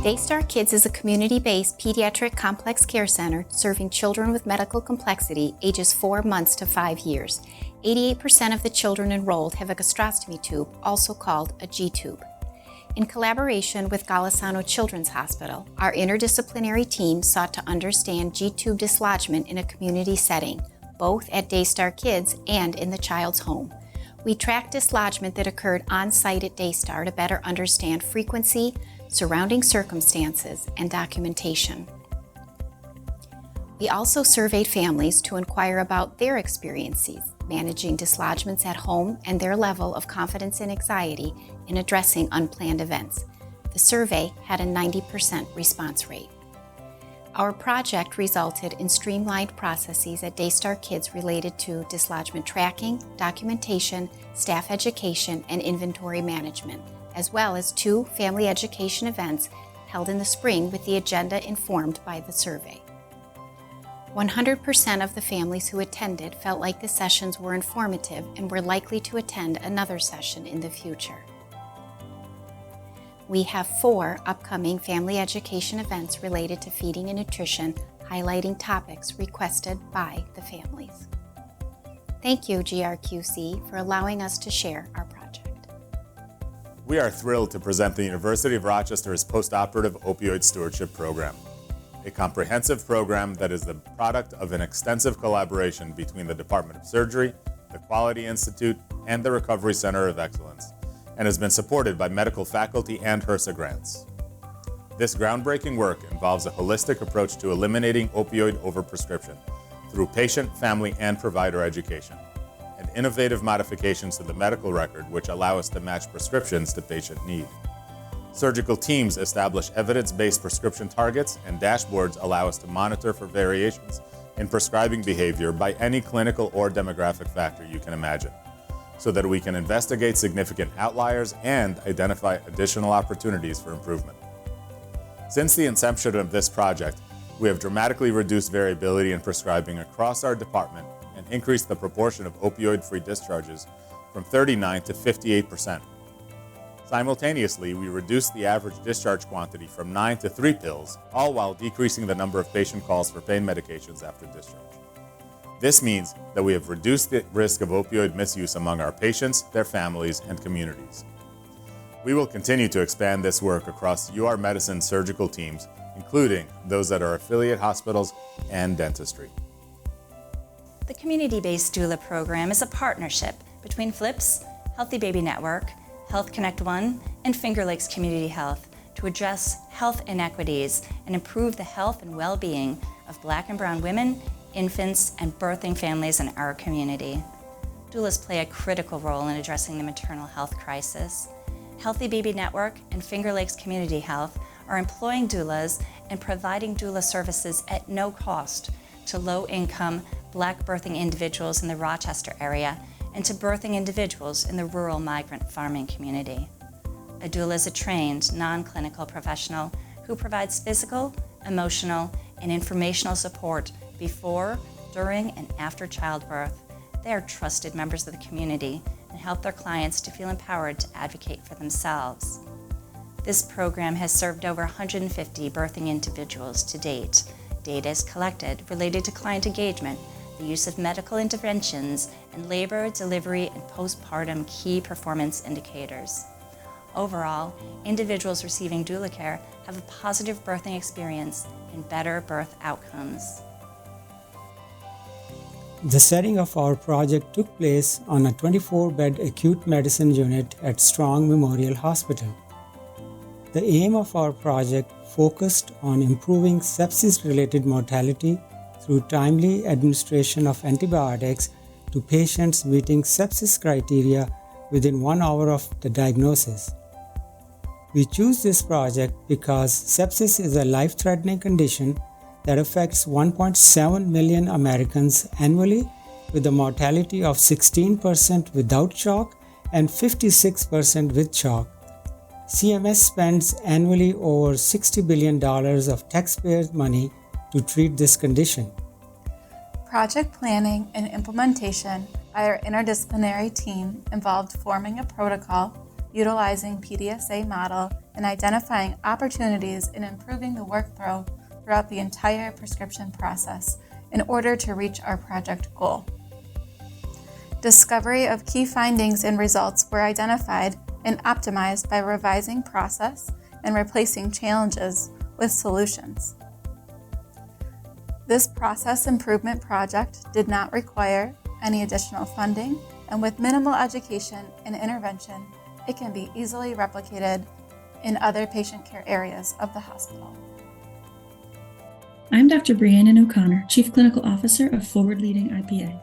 Daystar Kids is a community-based pediatric complex care center serving children with medical complexity ages 4 months to 5 years. 88% of the children enrolled have a gastrostomy tube, also called a G-tube. In collaboration with Golisano Children's Hospital, our interdisciplinary team sought to understand G-tube dislodgement in a community setting, both at Daystar Kids and in the child's home. We tracked dislodgement that occurred on-site at Daystar to better understand frequency, surrounding circumstances, and documentation. We also surveyed families to inquire about their experiences managing dislodgements at home and their level of confidence and anxiety in addressing unplanned events. The survey had a 90% response rate. Our project resulted in streamlined processes at Daystar Kids related to dislodgement tracking, documentation, staff education, and inventory management, as well as 2 family education events held in the spring with the agenda informed by the survey. 100% of the families who attended felt like the sessions were informative and were likely to attend another session in the future. We have 4 upcoming family education events related to feeding and nutrition, highlighting topics requested by the families. Thank you, GRQC, for allowing us to share our project. We are thrilled to present the University of Rochester's Postoperative Opioid Stewardship Program, a comprehensive program that is the product of an extensive collaboration between the Department of Surgery, the Quality Institute, and the Recovery Center of Excellence, and has been supported by medical faculty and HRSA grants. This groundbreaking work involves a holistic approach to eliminating opioid overprescription through patient, family, and provider education, and innovative modifications to the medical record which allow us to match prescriptions to patient need. Surgical teams establish evidence-based prescription targets, and dashboards allow us to monitor for variations in prescribing behavior by any clinical or demographic factor you can imagine, so that we can investigate significant outliers and identify additional opportunities for improvement. Since the inception of this project, we have dramatically reduced variability in prescribing across our department and increased the proportion of opioid-free discharges from 39% to 58%. Simultaneously, we reduced the average discharge quantity from 9 to 3 pills, all while decreasing the number of patient calls for pain medications after discharge. This means that we have reduced the risk of opioid misuse among our patients, their families, and communities. We will continue to expand this work across UR Medicine surgical teams, including those at our affiliate hospitals and dentistry. The community-based doula program is a partnership between FLIPS, Healthy Baby Network, Health Connect One, and Finger Lakes Community Health to address health inequities and improve the health and well-being of Black and Brown women, infants, and birthing families in our community. Doulas play a critical role in addressing the maternal health crisis. Healthy Baby Network and Finger Lakes Community Health are employing doulas and providing doula services at no cost to low-income Black birthing individuals in the Rochester area and to birthing individuals in the rural migrant farming community. A doula is a trained, non-clinical professional who provides physical, emotional, and informational support before, during, and after childbirth. They are trusted members of the community and help their clients to feel empowered to advocate for themselves. This program has served over 150 birthing individuals to date. Data is collected related to client engagement, the use of medical interventions, and labor, delivery, and postpartum key performance indicators. Overall, individuals receiving doula care have a positive birthing experience and better birth outcomes. The setting of our project took place on a 24-bed acute medicine unit at Strong Memorial Hospital. The aim of our project focused on improving sepsis-related mortality through timely administration of antibiotics to patients meeting sepsis criteria within 1 hour of the diagnosis. We choose this project because sepsis is a life-threatening condition that affects 1.7 million Americans annually, with a mortality of 16% without shock and 56% with shock. CMS spends annually over $60 billion of taxpayers' money to treat this condition. Project planning and implementation by our interdisciplinary team involved forming a protocol utilizing PDSA model and identifying opportunities in improving the workflow throughout the entire prescription process in order to reach our project goal. Discovery of key findings and results were identified and optimized by revising process and replacing challenges with solutions. This process improvement project did not require any additional funding, and with minimal education and intervention, it can be easily replicated in other patient care areas of the hospital. I'm Dr. Brianna O'Connor, Chief Clinical Officer of Forward Leading IPA.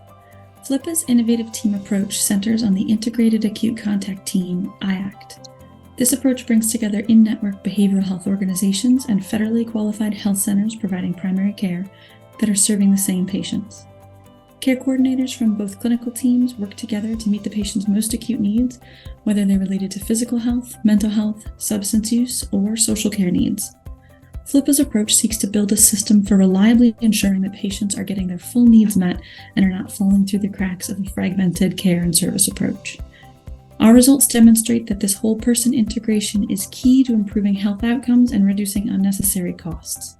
FLIPA's innovative team approach centers on the Integrated Acute Contact Team, IACT. This approach brings together in-network behavioral health organizations and federally qualified health centers providing primary care that are serving the same patients. Care coordinators from both clinical teams work together to meet the patient's most acute needs, whether they're related to physical health, mental health, substance use, or social care needs. FLIPA's approach seeks to build a system for reliably ensuring that patients are getting their full needs met and are not falling through the cracks of a fragmented care and service approach. Our results demonstrate that this whole person integration is key to improving health outcomes and reducing unnecessary costs.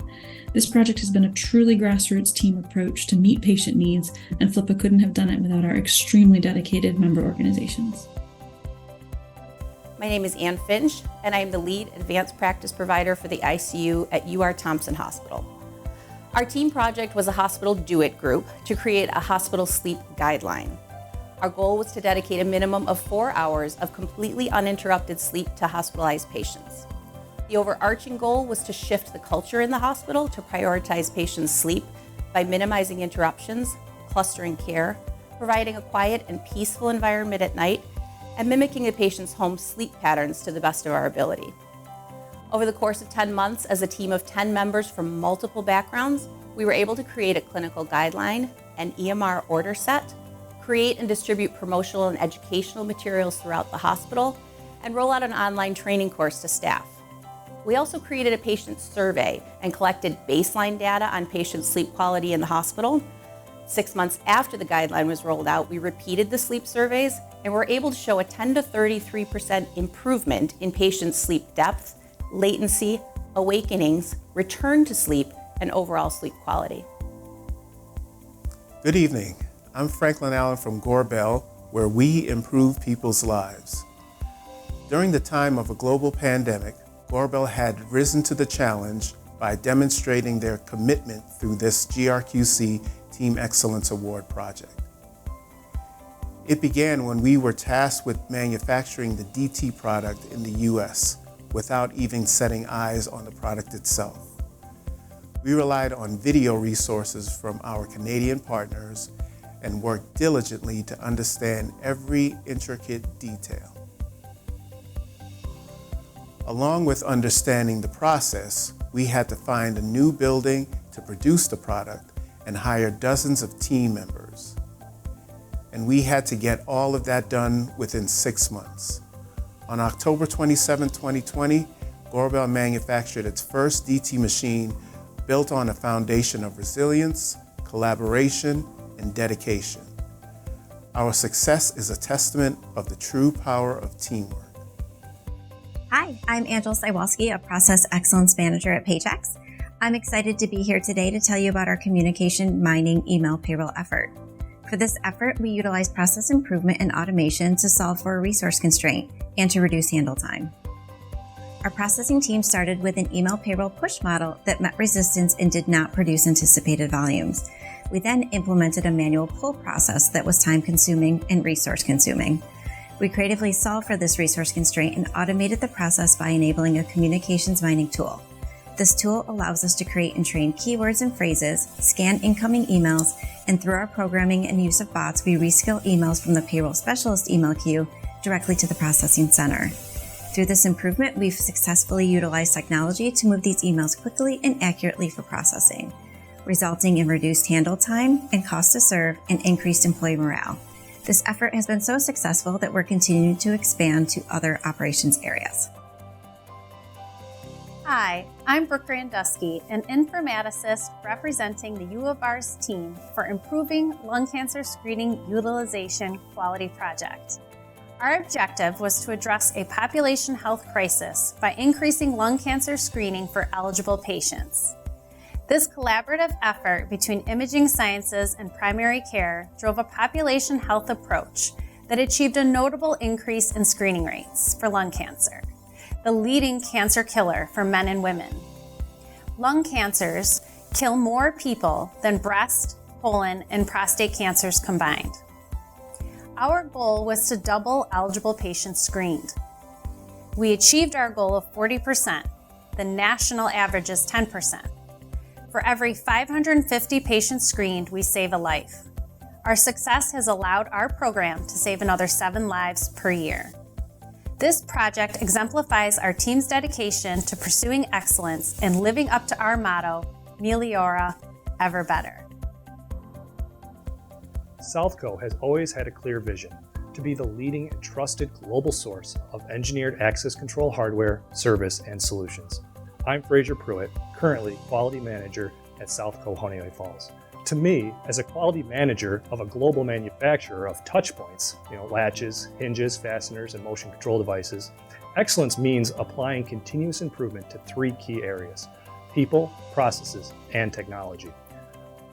This project has been a truly grassroots team approach to meet patient needs, and FLIPA couldn't have done it without our extremely dedicated member organizations. My name is Ann Finch, and I am the lead advanced practice provider for the ICU at UR Thompson Hospital. Our team project was a hospital do-it group to create a hospital sleep guideline. Our goal was to dedicate a minimum of 4 hours of completely uninterrupted sleep to hospitalized patients. The overarching goal was to shift the culture in the hospital to prioritize patients' sleep by minimizing interruptions, clustering care, providing a quiet and peaceful environment at night, and mimicking the patient's home sleep patterns to the best of our ability. Over the course of 10 months, as a team of 10 members from multiple backgrounds, we were able to create a clinical guideline, an EMR order set, create and distribute promotional and educational materials throughout the hospital, and roll out an online training course to staff. We also created a patient survey and collected baseline data on patient sleep quality in the hospital. 6 months after the guideline was rolled out, we repeated the sleep surveys and were able to show a 10 to 33% improvement in patient sleep depth, latency, awakenings, return to sleep, and overall sleep quality. Good evening. I'm Franklin Allen from Gorbel, where we improve people's lives. During the time of a global pandemic, Gorbel had risen to the challenge by demonstrating their commitment through this GRQC Team Excellence Award project. It began when we were tasked with manufacturing the DT product in the US without even setting eyes on the product itself. We relied on video resources from our Canadian partners and worked diligently to understand every intricate detail. Along with understanding the process, we had to find a new building to produce the product and hire dozens of team members. And we had to get all of that done within 6 months. On October 27, 2020, Gorbel manufactured its first DT machine built on a foundation of resilience, collaboration, and dedication. Our success is a testament of the true power of teamwork. Hi, I'm Angela Sywalski, a Process Excellence Manager at Paychex. I'm excited to be here today to tell you about our communication mining email payroll effort. For this effort, we utilize process improvement and automation to solve for a resource constraint and to reduce handle time. Our processing team started with an email payroll push model that met resistance and did not produce anticipated volumes. We then implemented a manual pull process that was time-consuming and resource-consuming. We creatively solved for this resource constraint and automated the process by enabling a communications mining tool. This tool allows us to create and train keywords and phrases, scan incoming emails, and through our programming and use of bots, we reskill emails from the payroll specialist email queue directly to the processing center. Through this improvement, we've successfully utilized technology to move these emails quickly and accurately for processing, resulting in reduced handle time and cost to serve and increased employee morale. This effort has been so successful that we're continuing to expand to other operations areas. Hi, I'm Brooke Randusky, an informaticist representing the U of R's team for Improving Lung Cancer Screening Utilization Quality Project. Our objective was to address a population health crisis by increasing lung cancer screening for eligible patients. This collaborative effort between imaging sciences and primary care drove a population health approach that achieved a notable increase in screening rates for lung cancer, the leading cancer killer for men and women. Lung cancers kill more people than breast, colon, and prostate cancers combined. Our goal was to double eligible patients screened. We achieved our goal of 40%. The national average is 10%. For every 550 patients screened, we save a life. Our success has allowed our program to save another 7 lives per year. This project exemplifies our team's dedication to pursuing excellence and living up to our motto, Meliora, Ever Better. Southco has always had a clear vision to be the leading and trusted global source of engineered access control hardware, service, and solutions. I'm Fraser Pruitt, currently Quality Manager at Southco Honeoye Falls. To me, as a quality manager of a global manufacturer of touch points, latches, hinges, fasteners, and motion control devices, excellence means applying continuous improvement to 3 key areas: people, processes, and technology.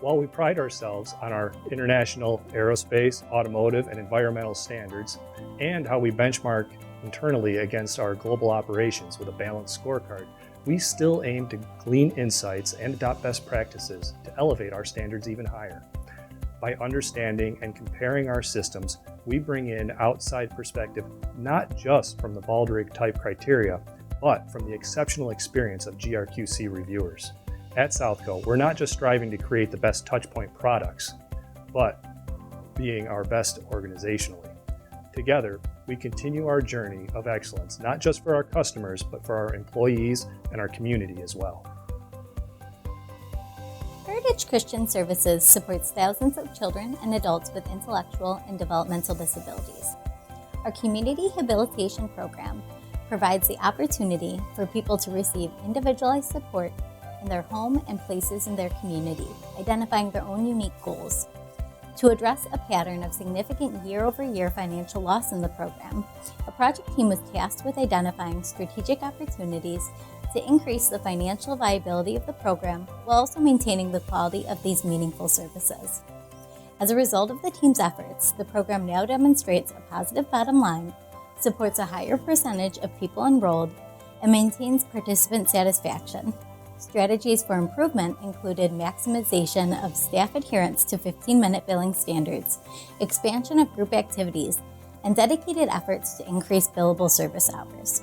While we pride ourselves on our international aerospace, automotive, and environmental standards, and how we benchmark internally against our global operations with a balanced scorecard, we still aim to glean insights and adopt best practices to elevate our standards even higher. By understanding and comparing our systems, we bring in outside perspective not just from the Baldrige type criteria, but from the exceptional experience of GRQC reviewers. At Southco, we're not just striving to create the best touchpoint products, but being our best organizationally. Together, we continue our journey of excellence, not just for our customers, but for our employees and our community as well. Heritage Christian Services supports thousands of children and adults with intellectual and developmental disabilities. Our community habilitation program provides the opportunity for people to receive individualized support in their home and places in their community, identifying their own unique goals. To address a pattern of significant year-over-year financial loss in the program, a project team was tasked with identifying strategic opportunities to increase the financial viability of the program while also maintaining the quality of these meaningful services. As a result of the team's efforts, the program now demonstrates a positive bottom line, supports a higher percentage of people enrolled, and maintains participant satisfaction. Strategies for improvement included maximization of staff adherence to 15-minute billing standards, expansion of group activities, and dedicated efforts to increase billable service hours.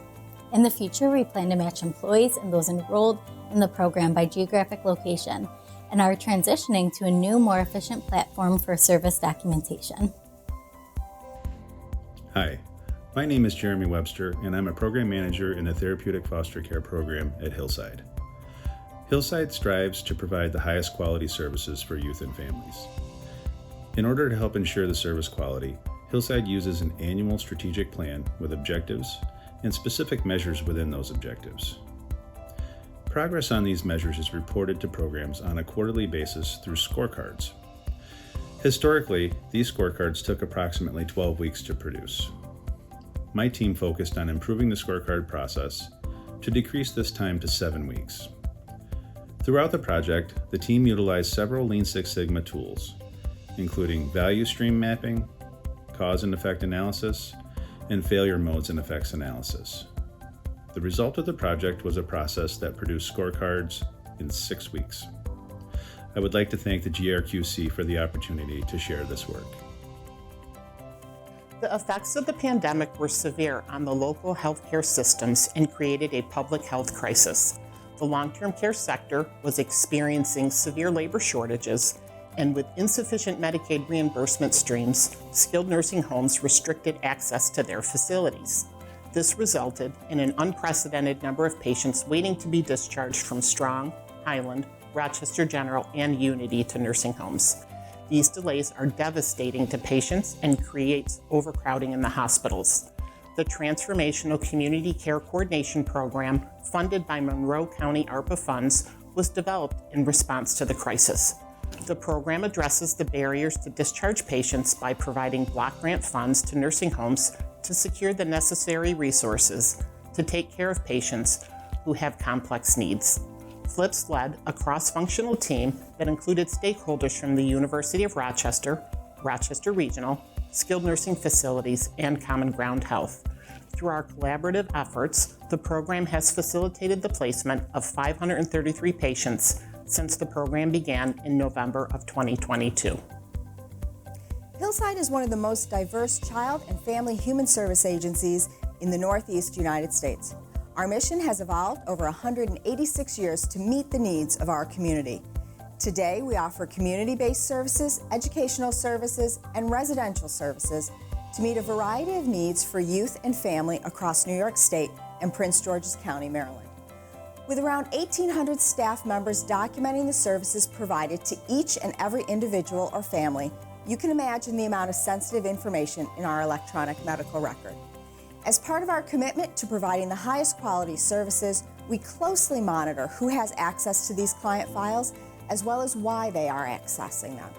In the future, we plan to match employees and those enrolled in the program by geographic location and are transitioning to a new, more efficient platform for service documentation. Hi, my name is Jeremy Webster, and I'm a program manager in the Therapeutic Foster Care Program at Hillside. Hillside strives to provide the highest quality services for youth and families. In order to help ensure the service quality, Hillside uses an annual strategic plan with objectives and specific measures within those objectives. Progress on these measures is reported to programs on a quarterly basis through scorecards. Historically, these scorecards took approximately 12 weeks to produce. My team focused on improving the scorecard process to decrease this time to 7 weeks. Throughout the project, the team utilized several Lean Six Sigma tools, including value stream mapping, cause and effect analysis, and failure modes and effects analysis. The result of the project was a process that produced scorecards in 6 weeks. I would like to thank the GRQC for the opportunity to share this work. The effects of the pandemic were severe on the local healthcare systems and created a public health crisis. The long-term care sector was experiencing severe labor shortages, and with insufficient Medicaid reimbursement streams, skilled nursing homes restricted access to their facilities. This resulted in an unprecedented number of patients waiting to be discharged from Strong, Highland, Rochester General, and Unity to nursing homes. These delays are devastating to patients and creates overcrowding in the hospitals. The Transformational Community Care Coordination Program, funded by Monroe County ARPA funds, was developed in response to the crisis. The program addresses the barriers to discharge patients by providing block grant funds to nursing homes to secure the necessary resources to take care of patients who have complex needs. FLIPS led a cross-functional team that included stakeholders from the University of Rochester, Rochester Regional, skilled nursing facilities, and Common Ground Health. Through our collaborative efforts, the program has facilitated the placement of 533 patients since the program began in November of 2022. Hillside is one of the most diverse child and family human service agencies in the Northeast United States. Our mission has evolved over 186 years to meet the needs of our community. Today, we offer community-based services, educational services, and residential services to meet a variety of needs for youth and family across New York State and Prince George's County, Maryland. With around 1,800 staff members documenting the services provided to each and every individual or family, you can imagine the amount of sensitive information in our electronic medical record. As part of our commitment to providing the highest quality services, we closely monitor who has access to these client files, as well as why they are accessing them.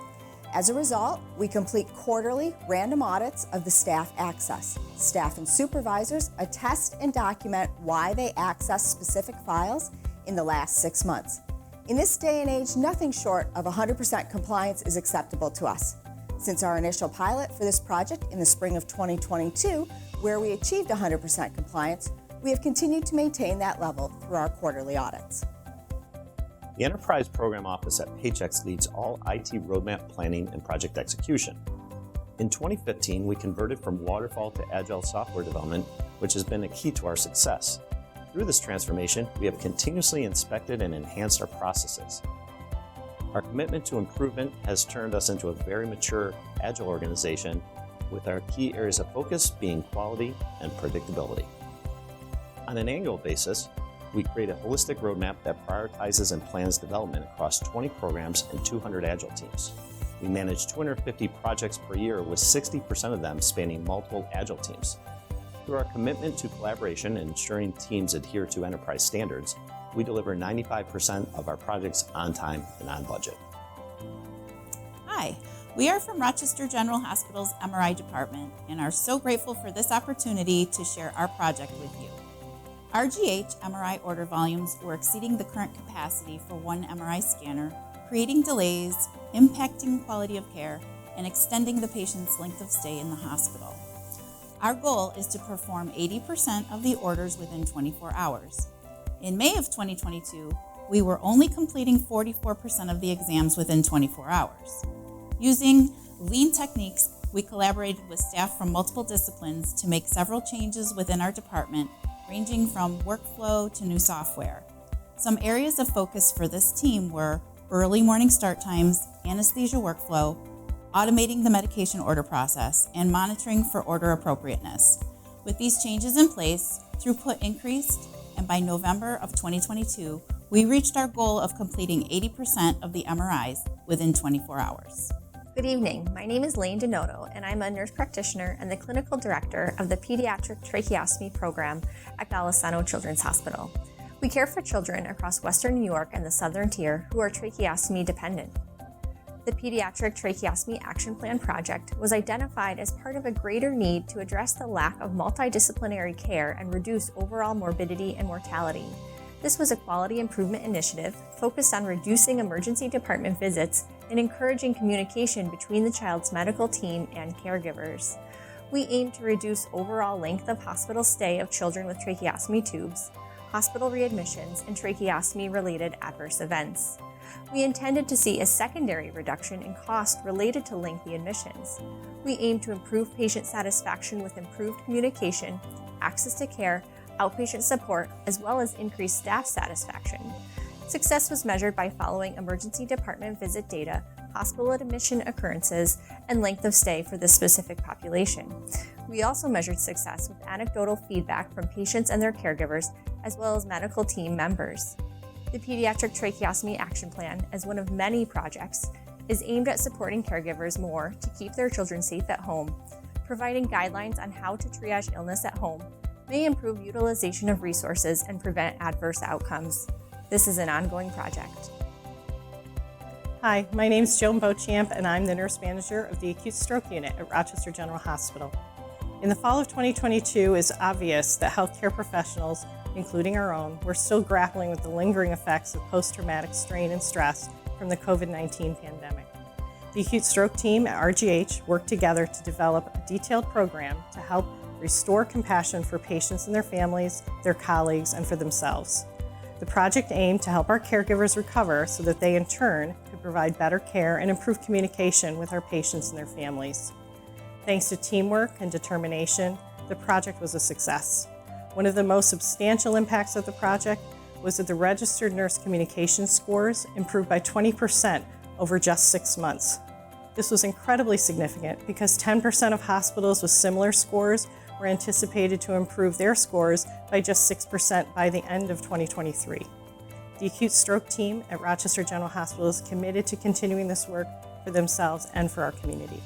As a result, we complete quarterly random audits of the staff access. Staff and supervisors attest and document why they access specific files in the last 6 months. In this day and age, nothing short of 100% compliance is acceptable to us. Since our initial pilot for this project in the spring of 2022, where we achieved 100% compliance, we have continued to maintain that level through our quarterly audits. The Enterprise Program Office at Paychex leads all IT roadmap planning and project execution. In 2015, we converted from waterfall to agile software development, which has been a key to our success. Through this transformation, we have continuously inspected and enhanced our processes. Our commitment to improvement has turned us into a very mature, agile organization, with our key areas of focus being quality and predictability. On an annual basis, we create a holistic roadmap that prioritizes and plans development across 20 programs and 200 agile teams. We manage 250 projects per year, with 60% of them spanning multiple agile teams. Through our commitment to collaboration and ensuring teams adhere to enterprise standards, we deliver 95% of our projects on time and on budget. Hi, we are from Rochester General Hospital's MRI department and are so grateful for this opportunity to share our project with you. RGH MRI order volumes were exceeding the current capacity for one MRI scanner, creating delays, impacting quality of care, and extending the patient's length of stay in the hospital. Our goal is to perform 80% of the orders within 24 hours. In May of 2022, we were only completing 44% of the exams within 24 hours. Using lean techniques, we collaborated with staff from multiple disciplines to make several changes within our department, ranging from workflow to new software. Some areas of focus for this team were early morning start times, anesthesia workflow, automating the medication order process, and monitoring for order appropriateness. With these changes in place, throughput increased, and by November of 2022, we reached our goal of completing 80% of the MRIs within 24 hours. Good evening. My name is Lane Denoto, and I'm a nurse practitioner and the clinical director of the Pediatric Tracheostomy Program at Golisano Children's Hospital. We care for children across Western New York and the Southern Tier who are tracheostomy dependent. The Pediatric Tracheostomy Action Plan project was identified as part of a greater need to address the lack of multidisciplinary care and reduce overall morbidity and mortality. This was a quality improvement initiative focused on reducing emergency department visits and encouraging communication between the child's medical team and caregivers. We aim to reduce overall length of hospital stay of children with tracheostomy tubes, hospital readmissions, and tracheostomy-related adverse events. We intended to see a secondary reduction in cost related to lengthy admissions. We aim to improve patient satisfaction with improved communication, access to care, outpatient support, as well as increased staff satisfaction. Success was measured by following emergency department visit data, hospital admission occurrences, and length of stay for this specific population. We also measured success with anecdotal feedback from patients and their caregivers, as well as medical team members. The Pediatric Tracheostomy Action Plan, as one of many projects, is aimed at supporting caregivers more to keep their children safe at home. Providing guidelines on how to triage illness at home may improve utilization of resources and prevent adverse outcomes. This is an ongoing project. Hi, my name is Joan Beauchamp, and I'm the nurse manager of the Acute Stroke Unit at Rochester General Hospital. In the fall of 2022, it's obvious that healthcare professionals, including our own, were still grappling with the lingering effects of post-traumatic strain and stress from the COVID-19 pandemic. The acute stroke team at RGH worked together to develop a detailed program to help restore compassion for patients and their families, their colleagues, and for themselves. The project aimed to help our caregivers recover so that they in turn could provide better care and improve communication with our patients and their families. Thanks to teamwork and determination, the project was a success. One of the most substantial impacts of the project was that the registered nurse communication scores improved by 20% over just 6 months. This was incredibly significant because 10% of hospitals with similar scores were anticipated to improve their scores by just 6% by the end of 2023. The acute stroke team at Rochester General Hospital is committed to continuing this work for themselves and for our community.